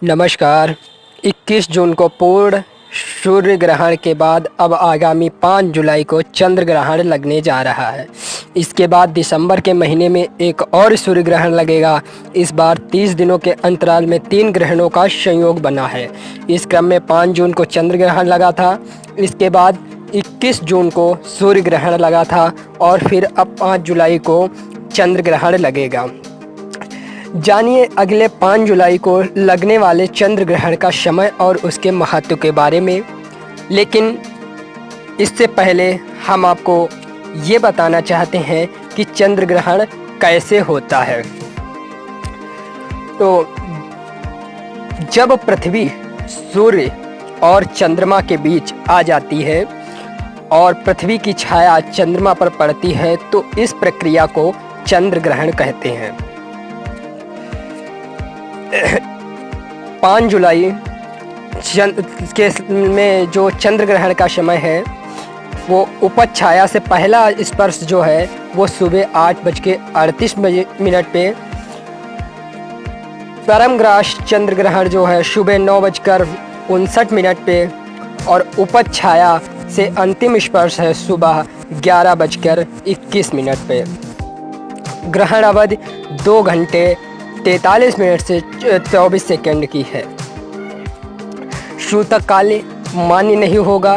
नमस्कार। 21 जून को पूर्ण सूर्य ग्रहण के बाद अब आगामी 5 जुलाई को चंद्र ग्रहण लगने जा रहा है। इसके बाद दिसंबर के महीने में एक और सूर्य ग्रहण लगेगा। इस बार 30 दिनों के अंतराल में 3 ग्रहणों का संयोग बना है। इस क्रम में 5 जून को चंद्र ग्रहण लगा था, इसके बाद 21 जून को सूर्य ग्रहण लगा था और फिर अब 5 जुलाई को चंद्र ग्रहण लगेगा। जानिए अगले 5 जुलाई को लगने वाले चंद्र ग्रहण का समय और उसके महत्व के बारे में। लेकिन इससे पहले हम आपको ये बताना चाहते हैं कि चंद्र ग्रहण कैसे होता है। तो जब पृथ्वी सूर्य और चंद्रमा के बीच आ जाती है और पृथ्वी की छाया चंद्रमा पर पड़ती है तो इस प्रक्रिया को चंद्र ग्रहण कहते हैं। 5 जुलाई में जो चंद्र ग्रहण का समय है वो उपज छाया से पहला स्पर्श जो है वो सुबह 8:38 पे, परमग्रास चंद्र ग्रहण जो है सुबह 9:59 पे और उपज छाया से अंतिम स्पर्श है सुबह 11:21 पे। ग्रहण अवधि 2 घंटे 43 मिनट से 24 सेकंड की है। सूतक काल मान्य नहीं होगा।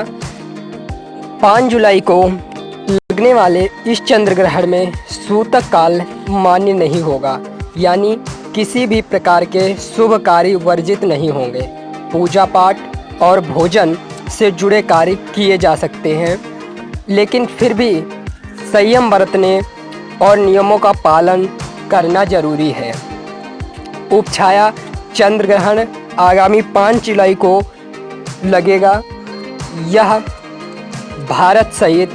5 जुलाई को लगने वाले इस चंद्र ग्रहण में सूतक काल मान्य नहीं होगा, यानी किसी भी प्रकार के शुभ कार्य वर्जित नहीं होंगे। पूजा पाठ और भोजन से जुड़े कार्य किए जा सकते हैं, लेकिन फिर भी संयम बरतने और नियमों का पालन करना जरूरी है। उपछाया चंद्र ग्रहण आगामी 5 जुलाई को लगेगा। यह भारत सहित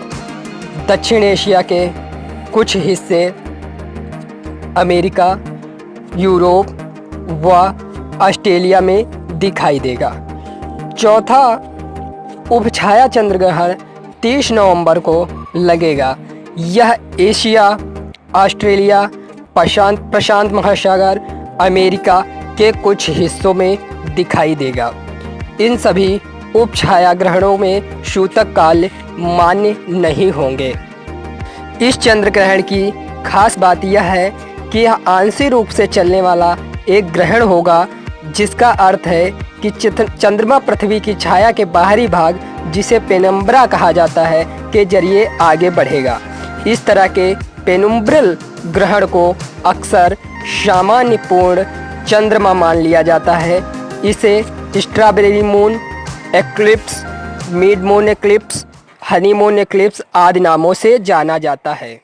दक्षिण एशिया के कुछ हिस्से, अमेरिका, यूरोप व ऑस्ट्रेलिया में दिखाई देगा। चौथा उपछाया चंद्र ग्रहण 30 नवंबर को लगेगा। यह एशिया, ऑस्ट्रेलिया, प्रशांत महासागर, अमेरिका के कुछ हिस्सों में दिखाई देगा। इन सभी उपछाया ग्रहणों में सूतक काल मान्य नहीं होंगे। इस चंद्र ग्रहण की खास बात यह है कि यह आंशिक रूप से चलने वाला एक ग्रहण होगा, जिसका अर्थ है कि चंद्रमा पृथ्वी की छाया के बाहरी भाग, जिसे पेनम्ब्रा कहा जाता है, के जरिए आगे बढ़ेगा। इस तरह के पेनुम्ब्रल ग्रहण को अक्सर सामान्य पूर्ण चंद्रमा मान लिया जाता है। इसे strawberry moon eclipse, mid moon eclipse, Honey moon eclipse आदि नामों से जाना जाता है।